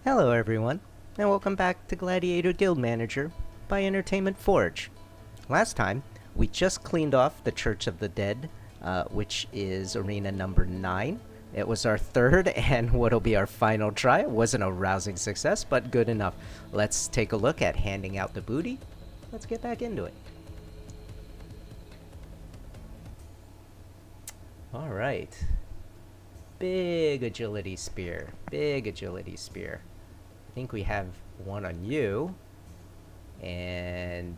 Hello everyone, and welcome back to Gladiator Guild Manager by Entertainment Forge. Last time, we just cleaned off the Church of the Dead, which is arena number 9. It was our third and what'll be our final try. It wasn't a rousing success, but good enough. Let's take a look at handing out the booty. Let's get back into it. Alright. Big agility spear. Big agility spear. I think we have one on you. And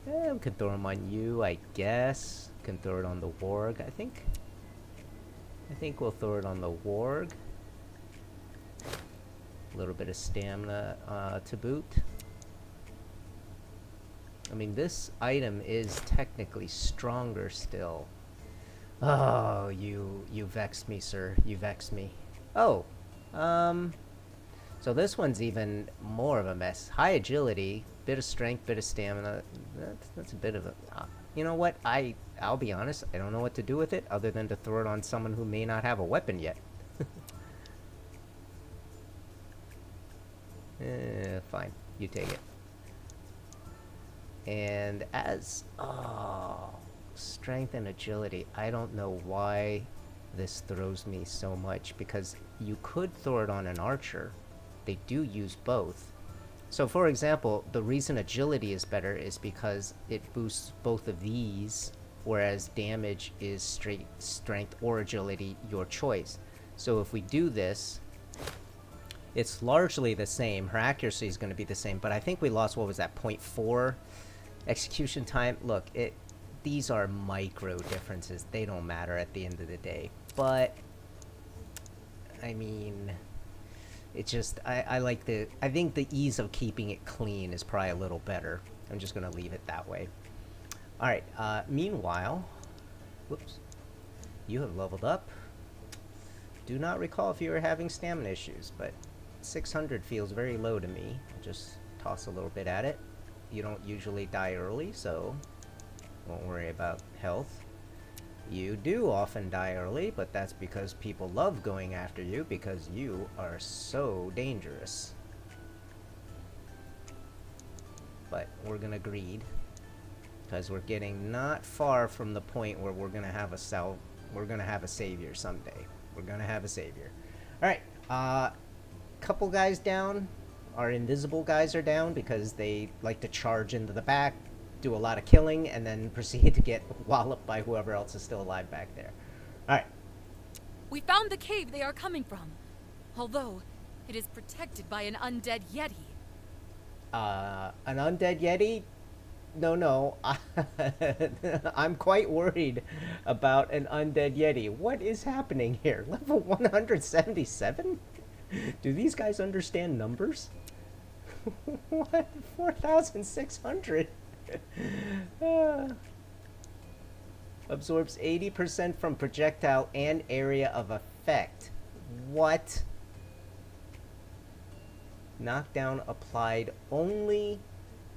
we can throw them on you, I guess. Can throw it on the warg, I think we'll throw it on the warg. A little bit of stamina to boot. I mean, this item is technically stronger still. Oh, you vexed me, sir. You vexed me. Oh, so this one's even more of a mess. High agility, bit of strength, bit of stamina. That's a bit of a... you know what? I'll be honest. I don't know what to do with it other than to throw it on someone who may not have a weapon yet. Fine. You take it. And as... oh... strength and agility. I don't know why this throws me so much, because you could throw it on an archer. They do use both. So for example, the reason agility is better is because it boosts both of these, whereas damage is straight strength or agility, your choice. So if we do this, it's largely the same. Her accuracy is going to be the same, but I think we lost, what was that, 0.4 execution time? Look, these are micro differences. They don't matter at the end of the day. But I mean, it just, I think the ease of keeping it clean is probably a little better. I'm just gonna leave it that way. Alright, meanwhile, whoops, you have leveled up. Do not recall if you were having stamina issues, but 600 feels very low to me. I'll just toss a little bit at it. You don't usually die early, so won't worry about health. You do often die early, but that's because people love going after you because you are so dangerous. But we're gonna greed, because we're getting not far from the point where we're gonna have a savior someday. We're gonna have a savior. Alright, couple guys down. Our invisible guys are down because they like to charge into the back, do a lot of killing, and then proceed to get walloped by whoever else is still alive back there. Alright. We found the cave they are coming from, although it is protected by an undead yeti. An undead yeti? No. I'm quite worried about an undead yeti. What is happening here? Level 177? Do these guys understand numbers? What? 4,600? Absorbs 80% from projectile and area of effect. What? Knockdown applied only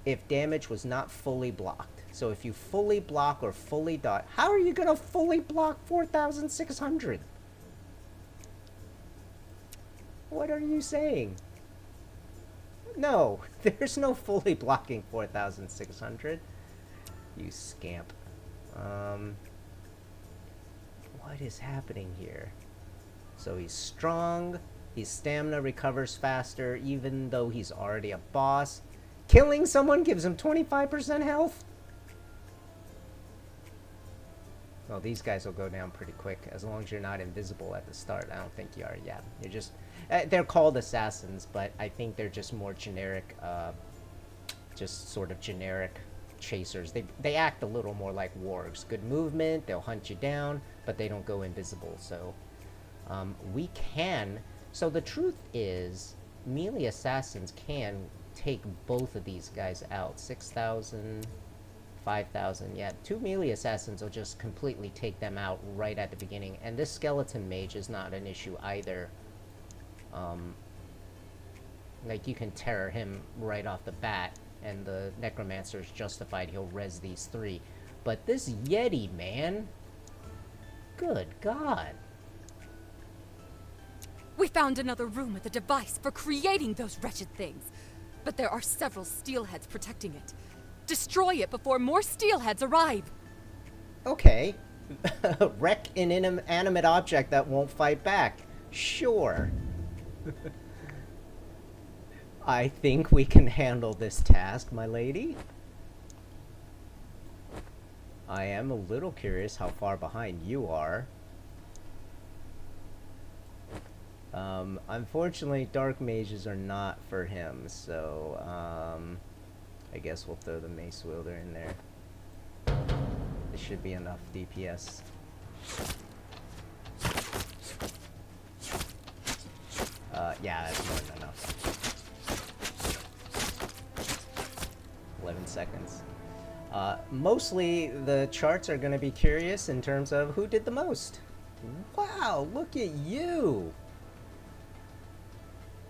if damage was not fully blocked. So if you fully block or fully dodge, how are you gonna fully block 4,600? What are you saying? No, there's no fully blocking 4,600. You scamp. What is happening here? So he's strong. His stamina recovers faster, even though he's already a boss. Killing someone gives him 25% health? Well, these guys will go down pretty quick, as long as you're not invisible at the start. I don't think you are. Yeah, you're just... they're called assassins, but I think they're just more generic, just sort of generic chasers. They act a little more like wargs. Good movement, they'll hunt you down, but they don't go invisible, so... we can... So the truth is, melee assassins can take both of these guys out. 6,000... 5,000, yeah. 2 melee assassins will just completely take them out right at the beginning. And this skeleton mage is not an issue either. Like, you can terror him right off the bat, and the necromancer is justified. He'll res these 3. But this yeti, man, good God. We found another room with a device for creating those wretched things. But there are several steelheads protecting it. Destroy it before more steelheads arrive. Okay. Wreck an inanimate object that won't fight back. Sure. I think we can handle this task, my lady. I am a little curious how far behind you are. Unfortunately, dark mages are not for him, so, I guess we'll throw the mace wielder in there. This should be enough DPS. Yeah, that's more than enough. 11 seconds. Mostly, the charts are going to be curious in terms of who did the most. Wow, look at you!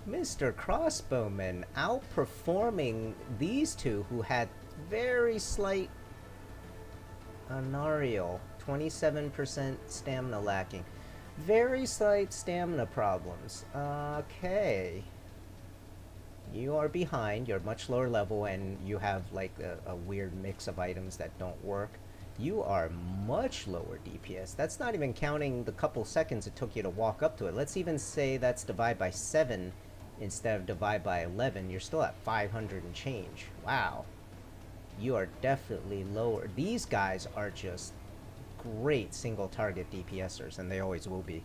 Mr. Crossbowman outperforming these two who had very slight Anariel, 27% stamina lacking. Very slight stamina problems. Okay. You are behind, you're much lower level, and you have like a weird mix of items that don't work. You are much lower DPS. That's not even counting the couple seconds it took you to walk up to it. Let's even say that's divide by 7 instead of divide by 11. You're still at 500 and change. Wow. You are definitely lower. These guys are just great single target DPSers, and they always will be.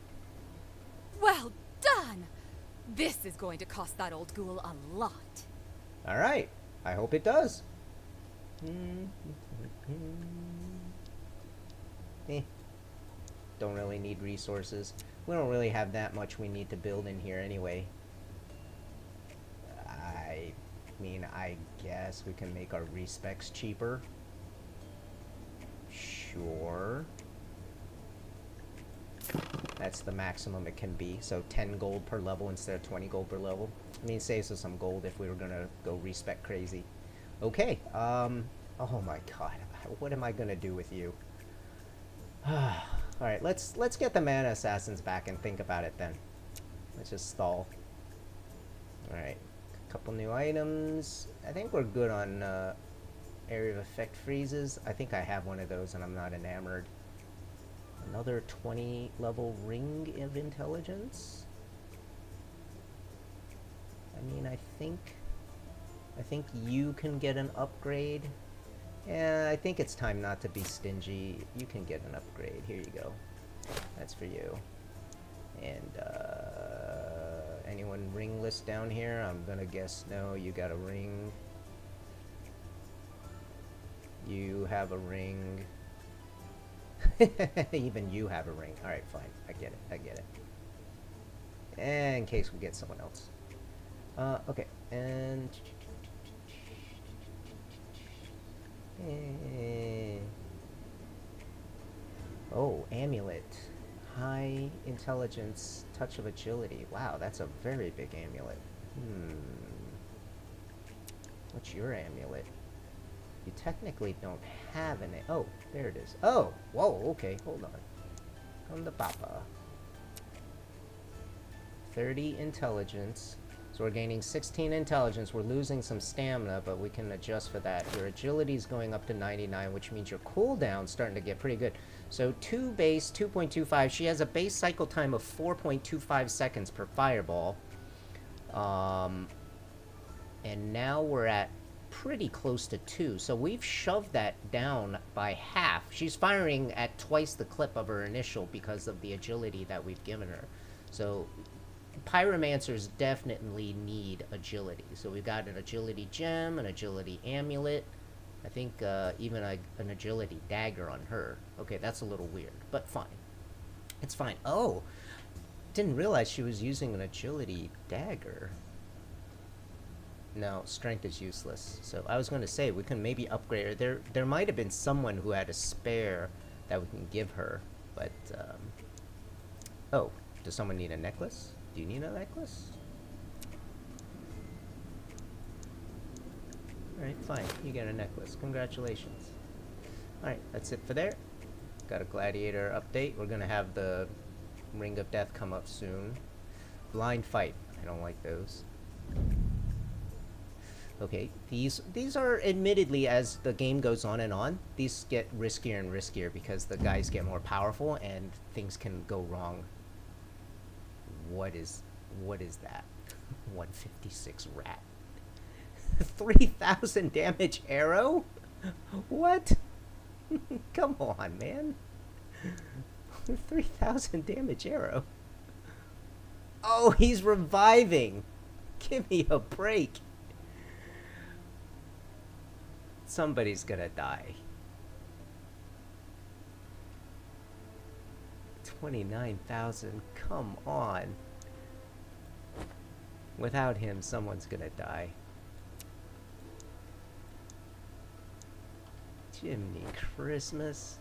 Well done! This is going to cost that old ghoul a lot. Alright. I hope it does. Don't really need resources. We don't really have that much we need to build in here anyway. I mean, I guess we can make our respecs cheaper. Sure. That's the maximum it can be. So 10 gold per level instead of 20 gold per level. I mean, it saves us some gold if we were gonna go respec crazy. Okay. Oh my god. What am I gonna do with you? Alright, let's get the mana assassins back and think about it then. Let's just stall. Alright. Couple new items. I think we're good on area of effect freezes. I think I have one of those and I'm not enamored. Another 20 level ring of intelligence. I mean, I think you can get an upgrade. Yeah, I think it's time not to be stingy. You can get an upgrade. Here you go. That's for you. And anyone ringless down here? I'm gonna guess no. You got a ring. You have a ring. Even you have a ring. Alright, fine. I get it. I get it. And in case we get someone else. Okay. And... oh, amulet. High intelligence, touch of agility. Wow, that's a very big amulet. What's your amulet? You technically don't have an... oh, there it is. Oh, whoa, okay, hold on. Come to Papa. 30 intelligence. So we're gaining 16 intelligence. We're losing some stamina, but we can adjust for that. Your agility is going up to 99, which means your cooldown's starting to get pretty good. So 2 base, 2.25. She has a base cycle time of 4.25 seconds per fireball. And now we're at pretty close to 2. So we've shoved that down by half. She's firing at twice the clip of her initial because of the agility that we've given her. So pyromancers definitely need agility. So we've got an agility gem, an agility amulet. I think even an agility dagger on her. Okay, that's a little weird, but fine. It's fine. Oh, didn't realize she was using an agility dagger. No, strength is useless. So I was going to say we can maybe upgrade her. There might have been someone who had a spare that we can give her, but oh, does someone need a necklace? Do you need a necklace? Alright, fine. You get a necklace. Congratulations. Alright, that's it for there. Got a gladiator update. We're gonna have the Ring of Death come up soon. Blind fight. I don't like those. Okay, these are admittedly, as the game goes on, these get riskier and riskier because the guys get more powerful and things can go wrong. What is that? 156 rat. 3,000 damage arrow? What? Come on, man. 3,000 damage arrow. Oh, he's reviving. Give me a break. Somebody's gonna die. 29,000. Come on. Without him, someone's gonna die. Jiminy Christmas.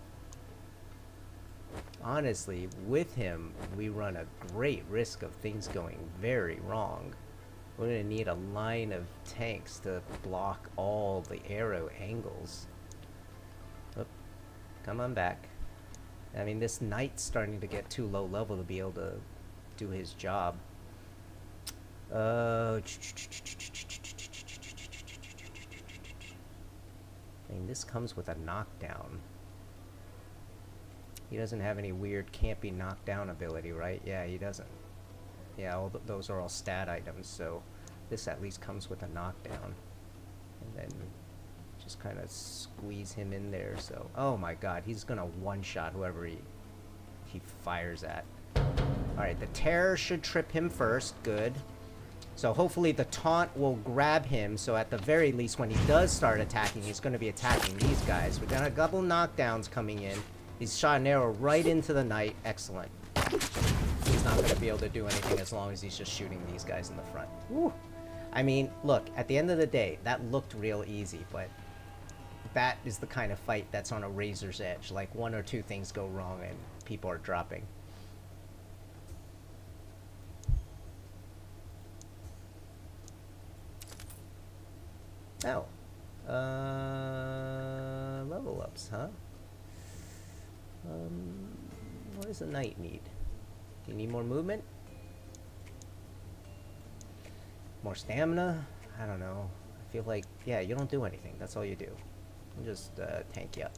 Honestly, with him, we run a great risk of things going very wrong. We're gonna need a line of tanks to block all the arrow angles. Oop. Come on back. I mean, this knight's starting to get too low level to be able to do his job. I mean, this comes with a knockdown. He doesn't have any weird campy knockdown ability, right? Yeah, he doesn't. Yeah, those are all stat items, so this at least comes with a knockdown. And then just kind of squeeze him in there, so... Oh my god, he's gonna one-shot whoever he fires at. Alright, the terror should trip him first, good. So hopefully the taunt will grab him, so at the very least when he does start attacking, he's gonna be attacking these guys. We've got a couple knockdowns coming in. He's shot an arrow right into the knight, excellent. He's not going to be able to do anything as long as he's just shooting these guys in the front. Woo. I mean, look, at the end of the day, that looked real easy, but that is the kind of fight that's on a razor's edge. Like, one or two things go wrong and people are dropping. Oh. Level ups, huh? What does a knight need? Do you need more movement? More stamina? I don't know. I feel like, yeah, you don't do anything. That's all you do. You just tank you up.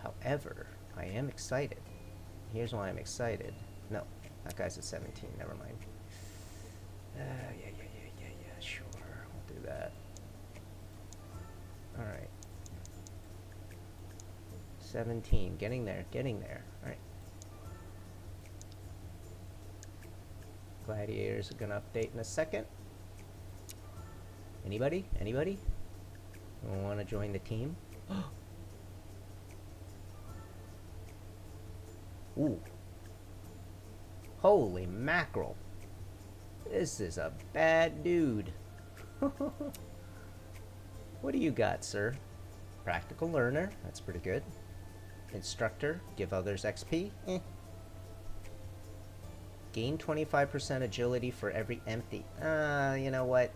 However, I am excited. Here's why I'm excited. No, that guy's at 17. Never mind. Yeah. Sure, we'll do that. All right. 17. Getting there. All right. Gladiators are gonna update in a second. Anybody? Want to join the team? Ooh. Holy mackerel. This is a bad dude. What do you got, sir? Practical learner. That's pretty good. Instructor. Give others XP. Gain 25% agility for every empty. You know what?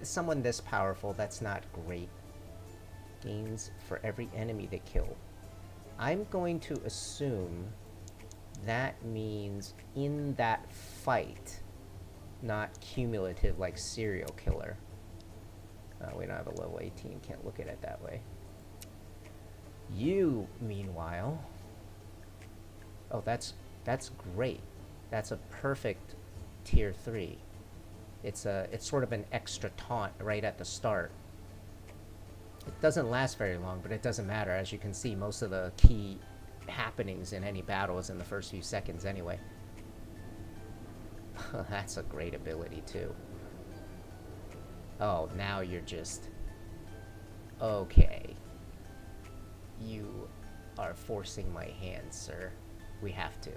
Someone this powerful, that's not great. Gains for every enemy they kill. I'm going to assume that means in that fight, not cumulative like serial killer. We don't have a level 18, can't look at it that way. You, meanwhile... Oh, that's great. That's a perfect tier 3. It's sort of an extra taunt right at the start. It doesn't last very long, but it doesn't matter. As you can see, most of the key happenings in any battle is in the first few seconds anyway. That's a great ability, too. Oh, now you're just... Okay. You are forcing my hand, sir. We have to.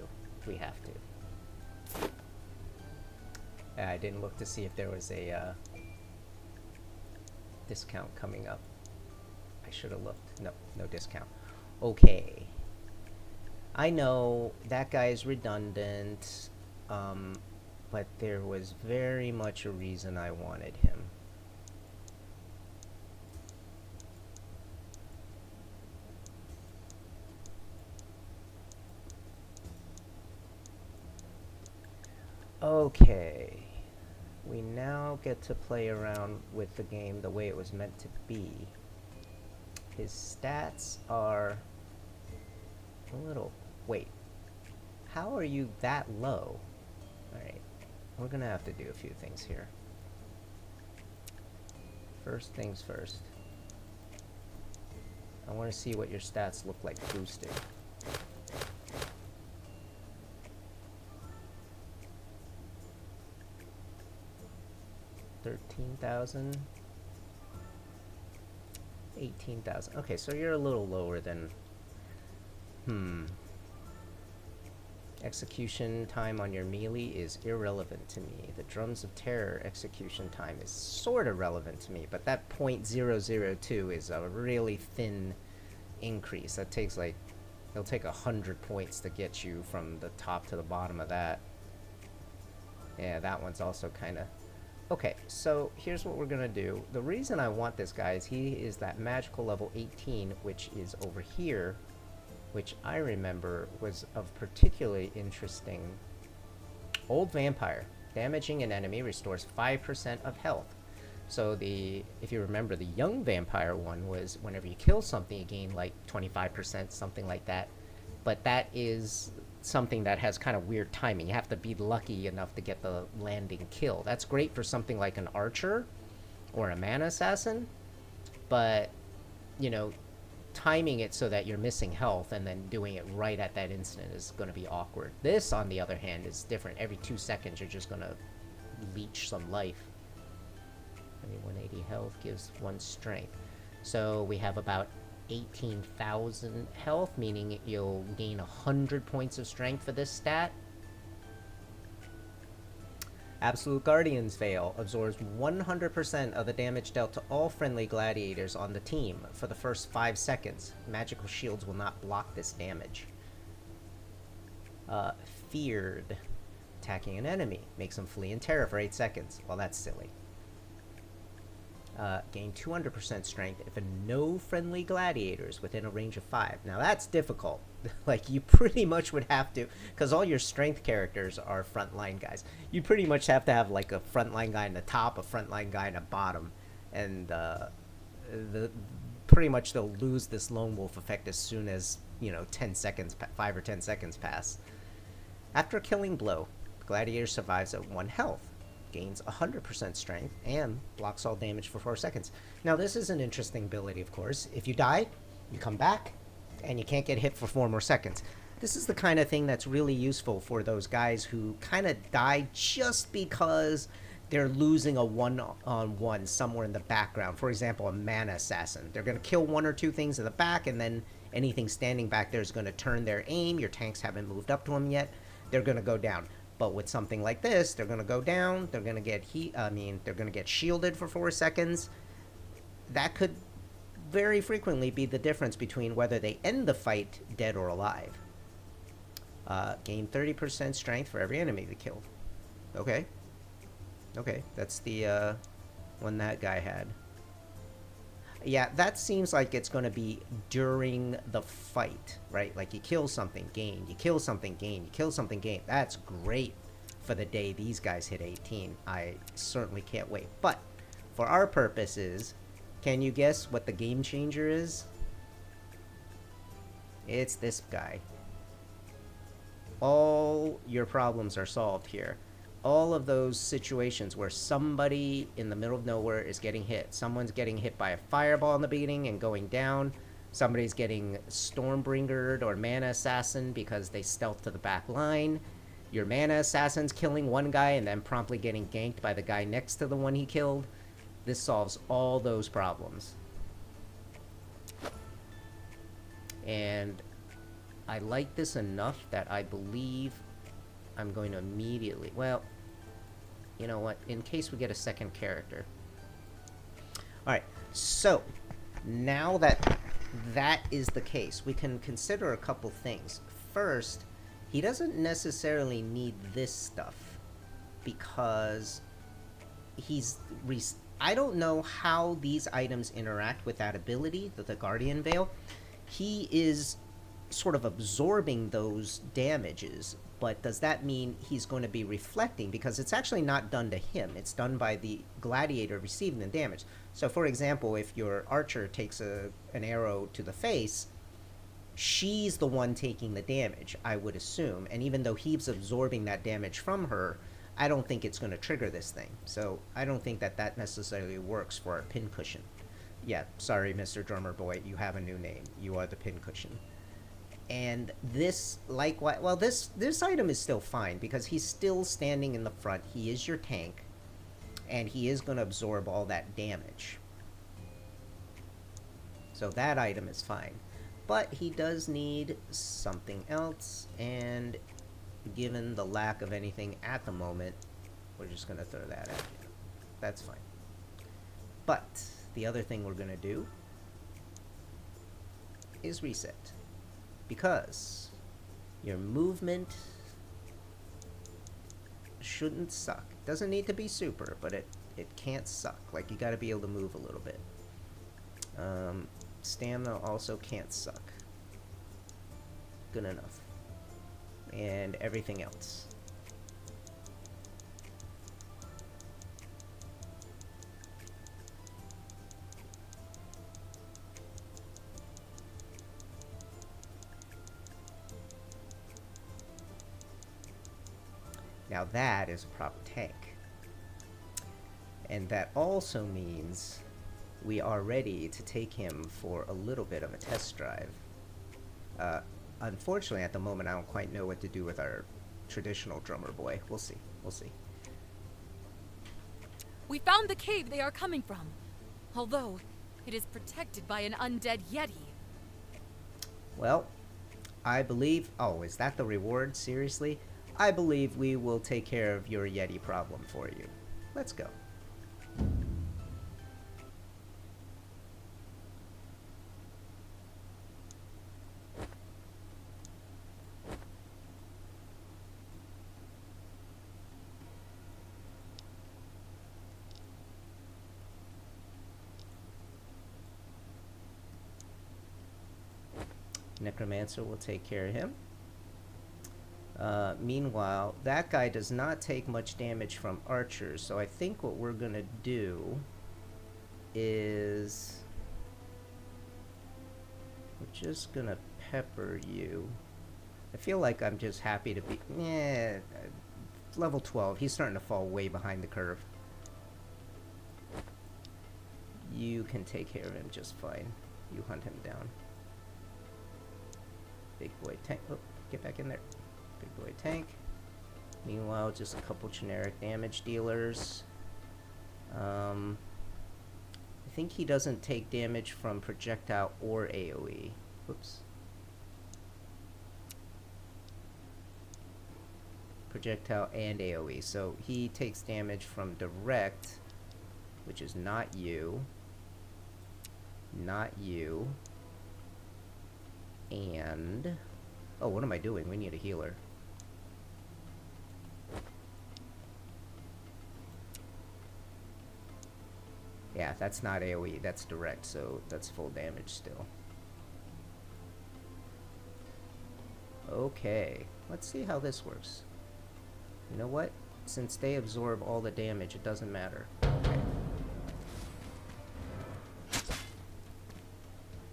I didn't look to see if there was a discount coming up. I should have looked. No discount. Okay. I know that guy is redundant, but there was very much a reason I wanted him. Okay. We now get to play around with the game the way it was meant to be. His stats are a little... Wait. How are you that low? Alright. We're gonna have to do a few things here. First things first. I want to see what your stats look like boosted. 13,000. 18,000. Okay, so you're a little lower than... Execution time on your melee is irrelevant to me. The Drums of Terror execution time is sort of relevant to me, but that .002 is a really thin increase. That takes like... It'll take 100 points to get you from the top to the bottom of that. Yeah, that one's also kind of... Okay, so here's what we're gonna do. The reason I want this guy is he is that magical level 18, which is over here, which I remember was of particularly interesting. Old Vampire. Damaging an enemy restores 5% of health. So if you remember, the Young Vampire one was whenever you kill something, you gain like 25%, something like that. But that is something that has kind of weird timing. You have to be lucky enough to get the landing kill. That's great for something like an archer or a mana assassin, but, you know, timing it so that you're missing health and then doing it right at that instant is going to be awkward. This, on the other hand, is different. Every 2 seconds, you're just going to leech some life. I mean, 180 health gives 1 strength. So we have about 18,000 health, meaning you'll gain 100 points of strength for this stat. Absolute Guardian's Veil absorbs 100% of the damage dealt to all friendly gladiators on the team for the first 5 seconds. Magical shields will not block this damage. Feared. Attacking an enemy. Makes them flee in terror for 8 seconds. Well, that's silly. Gain 200% strength if no friendly gladiators within a range of 5. Now that's difficult. Like, you pretty much would have to, because all your strength characters are frontline guys. You pretty much have to have like a frontline guy in the top, a frontline guy in the bottom, and pretty much they'll lose this lone wolf effect as soon as 10 seconds, 5 or 10 seconds pass. After a killing blow, the gladiator survives at 1 health. Gains 100% strength, and blocks all damage for 4 seconds. Now, this is an interesting ability, of course. If you die, you come back, and you can't get hit for 4 more seconds. This is the kind of thing that's really useful for those guys who kind of die just because they're losing a one-on-one somewhere in the background. For example, a mana assassin. They're going to kill 1 or 2 things in the back, and then anything standing back there is going to turn their aim. Your tanks haven't moved up to them yet. They're going to go down. But with something like this, they're going to go down, they're going to get they're going to get shielded for 4 seconds. That could very frequently be the difference between whether they end the fight dead or alive. Gain 30% strength for every enemy they kill. Okay. Okay, that's the one that guy had. Yeah, that seems like it's going to be during the fight, right? Like, you kill something, gain. You kill something, gain. You kill something, gain. That's great for the day these guys hit 18. I certainly can't wait. But for our purposes, can you guess what the game changer is? It's this guy. All your problems are solved here. All of those situations where somebody in the middle of nowhere is getting hit. Someone's getting hit by a fireball in the beginning and going down. Somebody's getting Stormbringered or Mana Assassin because they stealth to the back line. Your Mana Assassin's killing one guy and then promptly getting ganked by the guy next to the one he killed. This solves all those problems. And I like this enough that I believe I'm going to immediately... Well, you know what? In case we get a second character. Alright, so now that that is the case, we can consider a couple things. First, he doesn't necessarily need this stuff because he's... I don't know how these items interact with that ability, the Guardian Veil. He is sort of absorbing those damages, but does that mean he's going to be reflecting? Because it's actually not done to him. It's done by the gladiator receiving the damage. So, for example, if your archer takes an arrow to the face, she's the one taking the damage, I would assume. And even though he's absorbing that damage from her, I don't think it's going to trigger this thing. So I don't think that that necessarily works for our pincushion. Yeah, sorry, Mr. Drummer Boy, you have a new name. You are the pincushion. And this, likewise, well, this item is still fine because he's still standing in the front. He is your tank, and he is going to absorb all that damage. So that item is fine. But he does need something else, and given the lack of anything at the moment, we're just going to throw that at you. That's fine. But the other thing we're going to do is reset. Because your movement shouldn't suck. It doesn't need to be super, but it can't suck. Like, you got to be able to move a little bit. Stamina also can't suck. Good enough. And everything else. Now that is a proper tank. And that also means we are ready to take him for a little bit of a test drive. Unfortunately, at the moment, I don't quite know what to do with our traditional drummer boy. We'll see. We'll see. We found the cave they are coming from, although it is protected by an undead yeti. Well, I believe... Oh, is that the reward? Seriously? I believe we will take care of your yeti problem for you. Let's go. Necromancer will take care of him. Meanwhile, that guy does not take much damage from archers, so I think what we're gonna do is we're just gonna pepper you. I feel like I'm just happy to be... level 12. He's starting to fall way behind the curve. You can take care of him just fine. You hunt him down. Big boy tank. Oh, get back in there. Big boy tank. Meanwhile, just a couple generic damage dealers. I think he doesn't take damage from projectile or AoE. Whoops. Projectile and AoE. So he takes damage from direct, which is not you. Not you. And... oh, what am I doing? We need a healer. Yeah, that's not AoE, that's direct, so that's full damage still. Okay, let's see how this works. You know what? Since they absorb all the damage, it doesn't matter. Okay.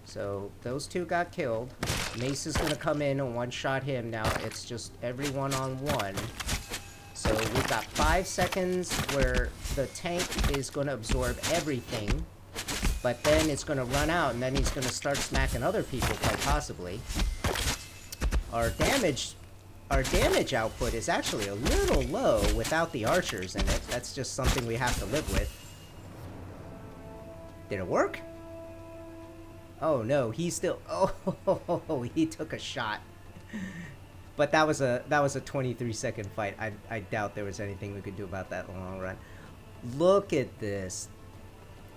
So, those two got killed. Mace is going to come in and one-shot him. Now, it's just every one-on-one. So, we've got 5 seconds where the tank is going to absorb everything. But then it's going to run out, and then he's going to start smacking other people, quite possibly. Our damage output is actually a little low without the archers in it. That's just something we have to live with. Did it work? Oh no, he's still... oh, he took a shot. But that was a 23-second fight. I doubt there was anything we could do about that in the long run. Look at this.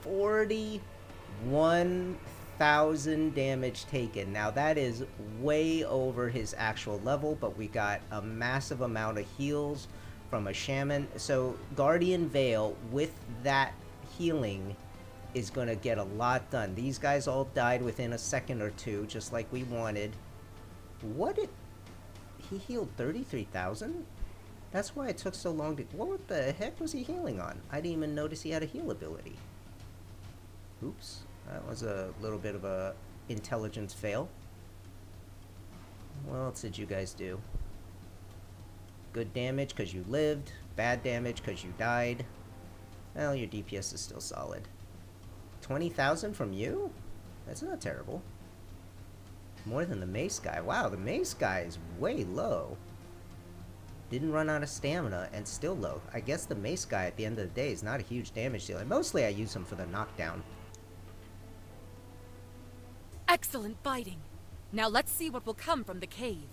41,000 damage taken. Now that is way over his actual level, but we got a massive amount of heals from a shaman. So Guardian Veil with that healing is going to get a lot done. These guys all died within a second or two, just like we wanted. What did... He healed 33,000? That's why it took so long to... What the heck was he healing on? I didn't even notice he had a heal ability. Oops. That was a little bit of a intelligence fail. What else did you guys do? Good damage because you lived. Bad damage because you died. Well, your DPS is still solid. 20,000 from you? That's not terrible. More than the mace guy. Wow, the mace guy is way low. Didn't run out of stamina and still low. I guess the mace guy at the end of the day is not a huge damage dealer. Mostly I use him for the knockdown. Excellent fighting. Now let's see what will come from the cave.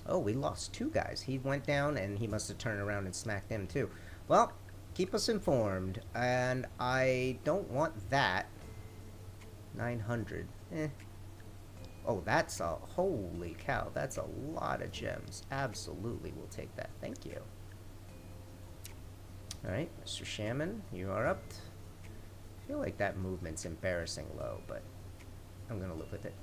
Oh, we lost 2 guys. He went down and he must have turned around and smacked him too. Well, keep us informed. And I don't want that. 900. Oh, that's a... Holy cow. That's a lot of gems. Absolutely, we'll take that. Thank you. Alright, Mr. Shaman, you are up. I feel like that movement's embarrassing low, but I'm gonna live with it.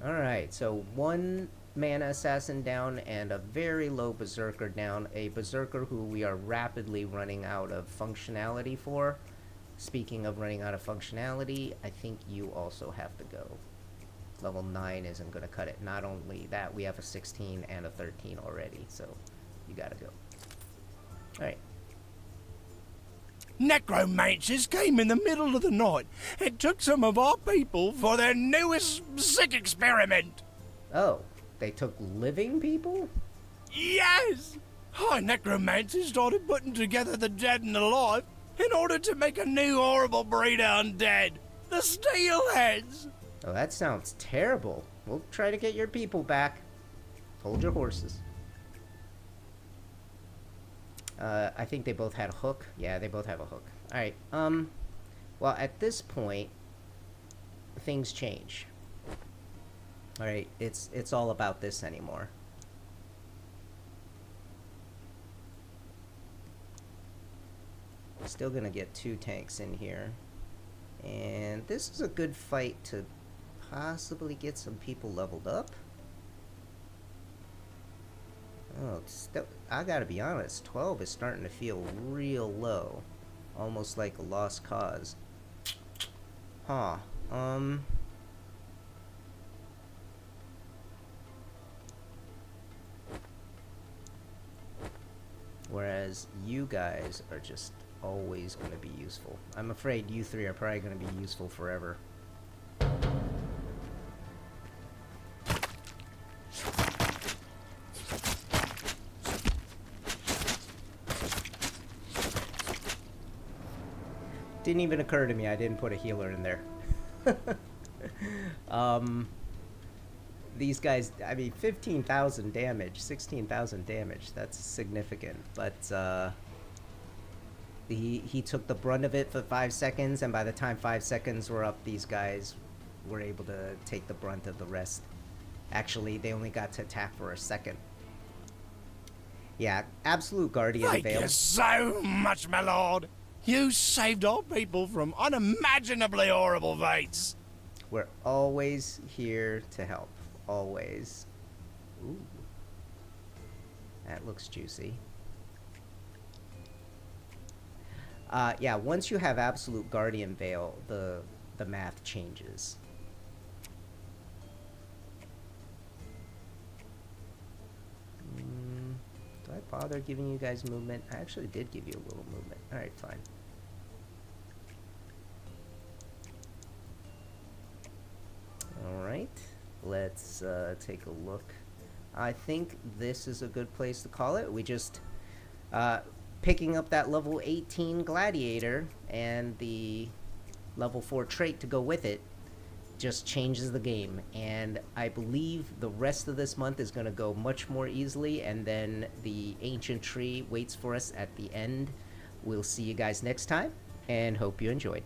Alright, so 1 mana assassin down and a very low berserker down. A berserker who we are rapidly running out of functionality for. Speaking of running out of functionality, I think you also have to go. Level 9 isn't going to cut it. Not only that, we have a 16 and a 13 already, so you gotta go. Alright. Necromancers came in the middle of the night and took some of our people for their newest sick experiment. Oh, they took living people? Yes! High necromancers started putting together the dead and alive in order to make a new horrible breed of undead. The Steelheads! Oh, that sounds terrible. We'll try to get your people back. Hold your horses. I think they both had a hook. Yeah, they both have a hook. Alright, well, at this point, things change. Alright, it's all about this anymore. Still gonna get 2 tanks in here. And this is a good fight to possibly get some people leveled up. Oh, I gotta be honest, 12 is starting to feel real low. Almost like a lost cause. Huh. Whereas you guys are just always going to be useful. I'm afraid you 3 are probably going to be useful forever. Didn't even occur to me I didn't put a healer in there. These guys, I mean, 15,000 damage, 16,000 damage, that's significant, but he took the brunt of it for 5 seconds, and by the time 5 seconds were up, these guys were able to take the brunt of the rest. Actually, they only got to attack for a second. Yeah, absolute guardian Thank avail. you so much, my lord. You saved our people from unimaginably horrible fates. We're always here to help. Always. Ooh. That looks juicy. Yeah, once you have absolute guardian veil, the math changes. Do I bother giving you guys movement? I actually did give you a little movement. Alright, fine. Alright, let's take a look. I think this is a good place to call it. We just picking up that level 18 Gladiator and the level 4 trait to go with it just changes the game, and I believe the rest of this month is going to go much more easily, and then the ancient tree waits for us at the end. We'll see you guys next time, and hope you enjoyed.